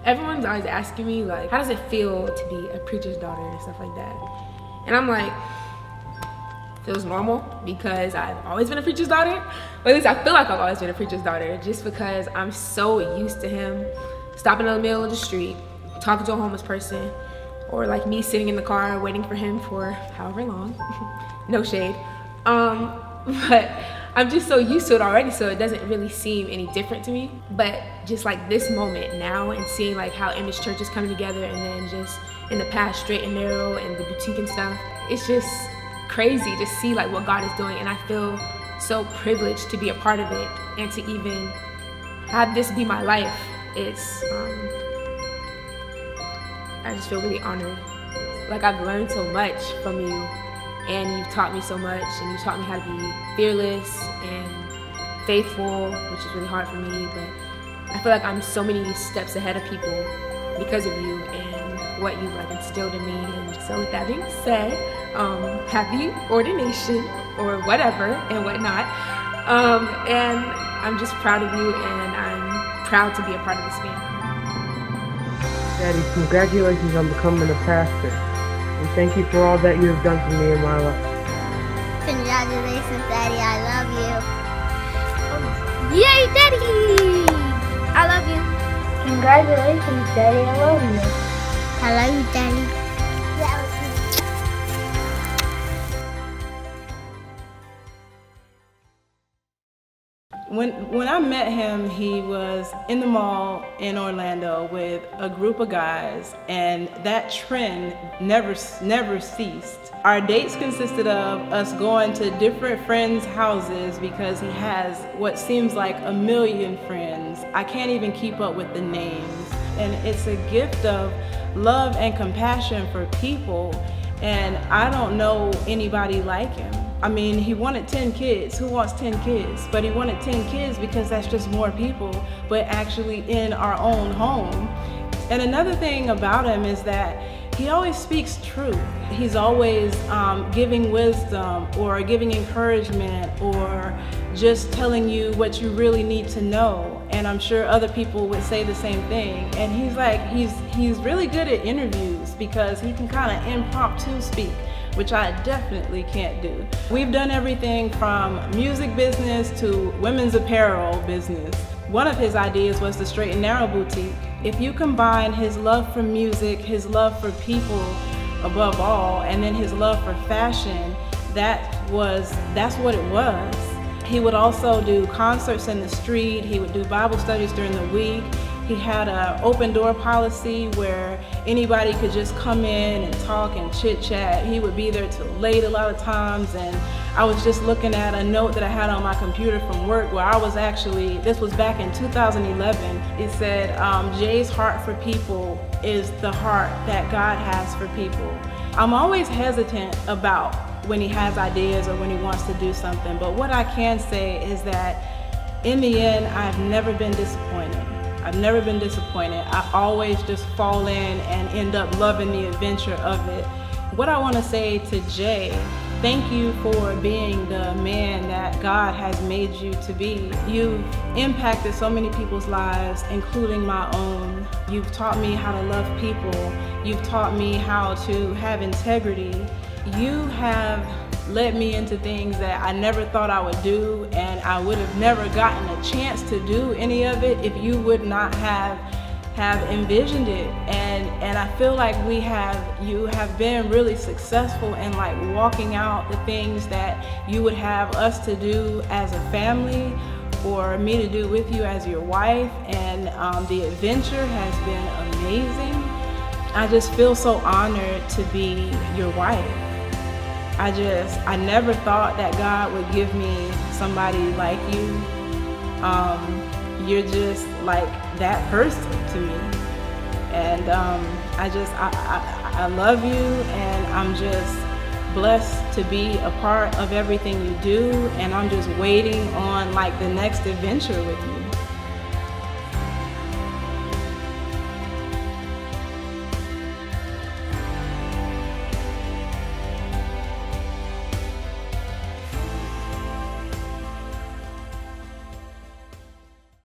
Everyone's always asking me, like, how does it feel to be a preacher's daughter and stuff like that? And I'm like, feels normal, because I've always been a preacher's daughter. Or at least I feel like I've always been a preacher's daughter, just because I'm so used to him stopping in the middle of the street, talking to a homeless person, or like me sitting in the car waiting for him for however long. No shade. But I'm just so used to it already, so it doesn't really seem any different to me. But just like this moment now, and seeing like how Image Church is coming together, and then just in the past Straight and Narrow and the boutique and stuff, it's just crazy to see like what God is doing. And I feel so privileged to be a part of it, and to even have this be my life. It's I just feel really honored. Like, I've learned so much from you, and you've taught me so much, and you taught me how to be fearless and faithful, which is really hard for me, but I feel like I'm so many steps ahead of people because of you and what you've like instilled in me. And so with that being said, happy ordination or whatever and whatnot. And I'm just proud of you, and I'm proud to be a part of this family. Daddy, congratulations on becoming a pastor. And thank you for all that you have done for me in my life. Congratulations, Daddy. I love you. Yay, Daddy! I love you. Congratulations, Daddy. I love you. I love you, Daddy. When I met him, he was in the mall in Orlando with a group of guys, and that trend never ceased. Our dates consisted of us going to different friends' houses because he has what seems like a million friends. I can't even keep up with the names. And it's a gift of love and compassion for people, and I don't know anybody like him. I mean, he wanted 10 kids. Who wants 10 kids? But he wanted 10 kids because that's just more people, but actually in our own home. And another thing about him is that he always speaks truth. He's always giving wisdom or giving encouragement or just telling you what you really need to know. And I'm sure other people would say the same thing. And he's really good at interviews because he can kind of impromptu speak, which I definitely can't do. We've done everything from music business to women's apparel business. One of his ideas was the Straight and Narrow boutique. If you combine his love for music, his love for people above all, and then his love for fashion, that's what it was. He would also do concerts in the street. He would do Bible studies during the week. He had an open door policy where anybody could just come in and talk and chit chat. He would be there till late a lot of times, and I was just looking at a note that I had on my computer from work where I was actually, this was back in 2011, it said, Jay's heart for people is the heart that God has for people. I'm always hesitant about when he has ideas or when he wants to do something, but what I can say is that in the end, I've never been disappointed. I've never been disappointed. I always just fall in and end up loving the adventure of it. What I want to say to Jay, thank you for being the man that God has made you to be. You've impacted so many people's lives, including my own. You've taught me how to love people. You've taught me how to have integrity. You have led me into things that I never thought I would do, and I would have never gotten a chance to do any of it if you would not have envisioned it. And I feel like you have been really successful in like walking out the things that you would have us to do as a family, or me to do with you as your wife, and the adventure has been amazing. I just feel so honored to be your wife. I never thought that God would give me somebody like you. You're just like that person to me. And I love you, and I'm just blessed to be a part of everything you do, and I'm just waiting on like the next adventure with you.